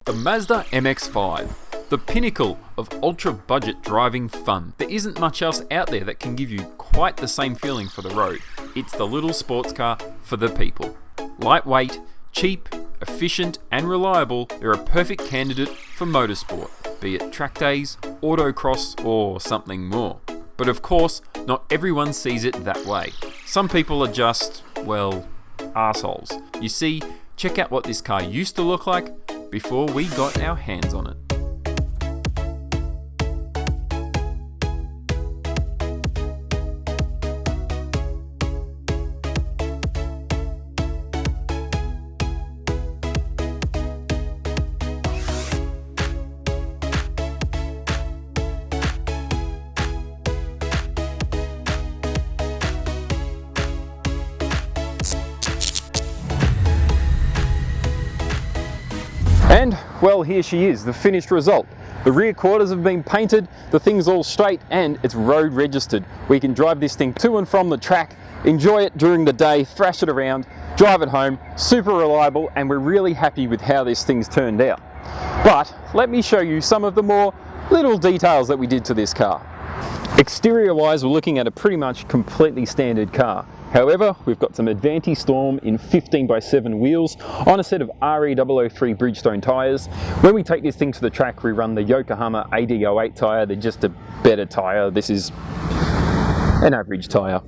The Mazda MX-5, the pinnacle of ultra-budget driving fun. There isn't much else out there that can give you quite the same feeling for the road. It's the little sports car for the people. Lightweight, cheap, efficient and reliable, they're a perfect candidate for motorsport, be it track days, autocross or something more. But of course, not everyone sees it that way. Some people are just, well, assholes. You see, check out what this car used to look like before we got our hands on it. And, well, here she is, the finished result. The rear quarters have been painted, the thing's all straight, and it's road registered. We can drive this thing to and from the track, enjoy it during the day, thrash it around, drive it home, super reliable, and we're really happy with how this thing's turned out. But let me show you some of the more little details that we did to this car. Exterior-wise, we're looking at a pretty much completely standard car. However, we've got some Advanti Storm in 15x7 wheels on a set of RE003 Bridgestone tyres. When we take this thing to the track, we run the Yokohama AD08 tyre. They're just a better tyre. This is an average tyre.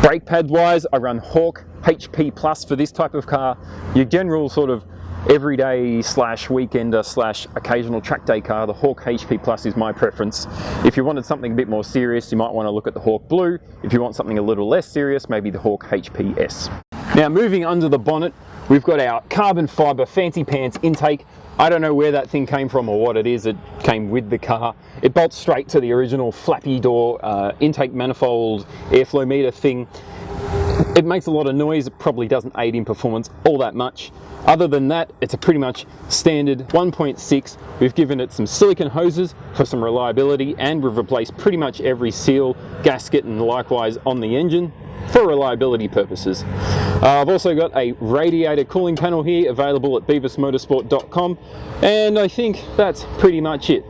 Brake pad wise, I run Hawk HP Plus for this type of car. Your general sort of everyday slash weekender slash occasional track day car, the Hawk HP Plus is my preference. If you wanted something a bit more serious, you might want to look at the Hawk Blue. If you want something a little less serious, maybe the Hawk HPS. Now moving under the bonnet, we've got our carbon fibre fancy pants intake. I don't know where that thing came from or what it is. It came with the car. It bolts straight to the original flappy door intake manifold airflow meter thing. It makes a lot of noise. It probably doesn't aid in performance all that much. Other than that, it's a pretty much standard 1.6. We've given it some silicone hoses for some reliability, and we've replaced pretty much every seal, gasket, and likewise on the engine for reliability purposes. I've also got a radiator cooling panel here available at BEAVISMotorsport.com, and I think that's pretty much it.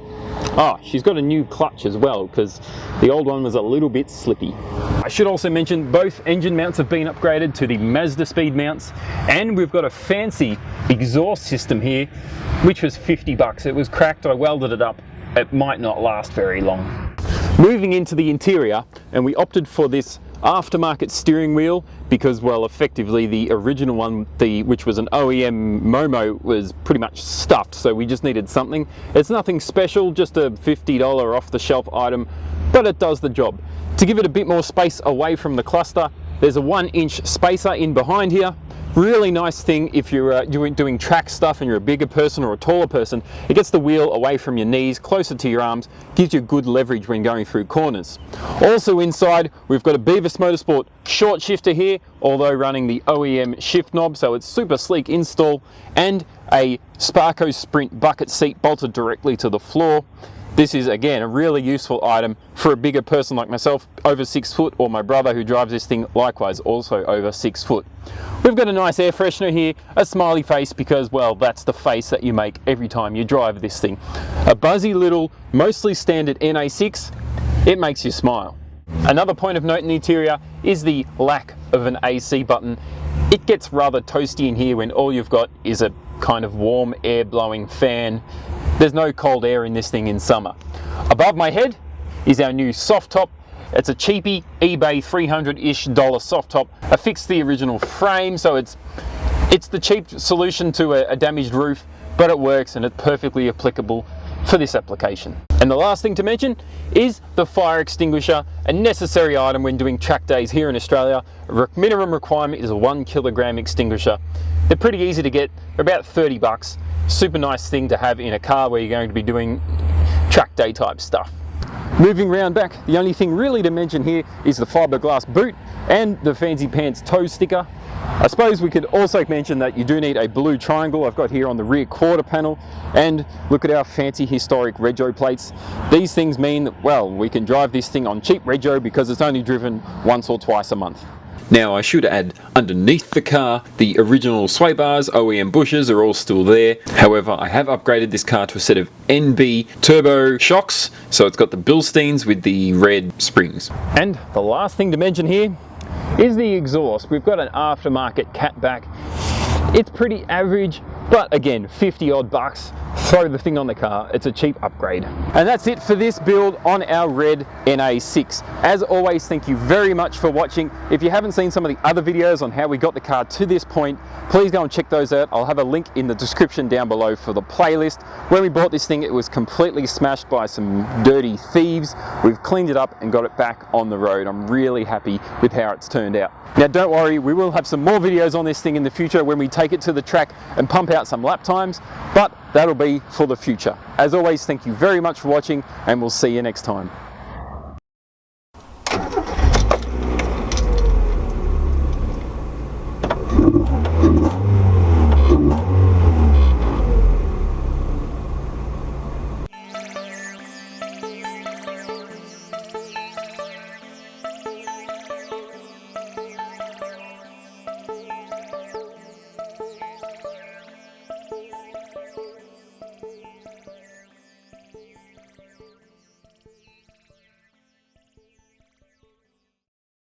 Oh, she's got a new clutch as well because the old one was a little bit slippy. I should also mention both engine mounts have been upgraded to the Mazda speed mounts, and we've got a fancy exhaust system here which was 50 bucks. It was cracked, I welded it up. It might not last very long. Moving into the interior, and we opted for this aftermarket steering wheel because, well, effectively the original one, which was an OEM Momo, was pretty much stuffed, so we just needed something. It's nothing special, just a $50 off-the-shelf item, but it does the job. To give it a bit more space away from the cluster, there's a 1-inch spacer in behind here. Really nice thing if you're doing track stuff and you're a bigger person or a taller person. It gets the wheel away from your knees, closer to your arms, gives you good leverage when going through corners. Also inside, we've got a BEAVIS Motorsport short shifter here, although running the OEM shift knob, so it's super sleek install, and a Sparco Sprint bucket seat bolted directly to the floor. This is, again, a really useful item for a bigger person like myself, over 6 foot, or my brother who drives this thing, likewise, also over 6 foot. We've got a nice air freshener here, a smiley face, because, well, that's the face that you make every time you drive this thing. A buzzy little, mostly standard NA6, it makes you smile. Another point of note in the interior is the lack of an AC button. It gets rather toasty in here when all you've got is a kind of warm air blowing fan. There's no cold air in this thing in summer. Above my head is our new soft top. It's a cheapy eBay $300-ish soft top. I fixed the original frame, so it's the cheap solution to a damaged roof, but it works and it's perfectly applicable for this application. And the last thing to mention is the fire extinguisher, a necessary item when doing track days here in Australia. Minimum requirement is a 1 kilogram extinguisher. They're pretty easy to get, they're about 30 bucks. Super nice thing to have in a car where you're going to be doing track day type stuff. Moving round back, the only thing really to mention here is the fiberglass boot and the fancy pants toe sticker. I suppose we could also mention that you do need a blue triangle I've got here on the rear quarter panel, and look at our fancy historic rego plates. These things mean that, well, we can drive this thing on cheap rego because it's only driven once or twice a month. Now I should add, underneath the car, the original sway bars, OEM bushes are all still there. However, I have upgraded this car to a set of NB turbo shocks, so it's got the Bilsteins with the red springs. And the last thing to mention here is the exhaust. We've got an aftermarket catback. It's pretty average, but again, 50 odd bucks. Throw the thing on the car, it's a cheap upgrade. And that's it for this build on our red NA6. As always, thank you very much for watching. If you haven't seen some of the other videos on how we got the car to this point, please go and check those out. I'll have a link in the description down below for the playlist. When we bought this thing, it was completely smashed by some dirty thieves. We've cleaned it up and got it back on the road. I'm really happy with how it's turned out. Now don't worry, we will have some more videos on this thing in the future when we take it to the track and pump out some lap times, but that'll be for the future. As always, thank you very much for watching, and we'll see you next time.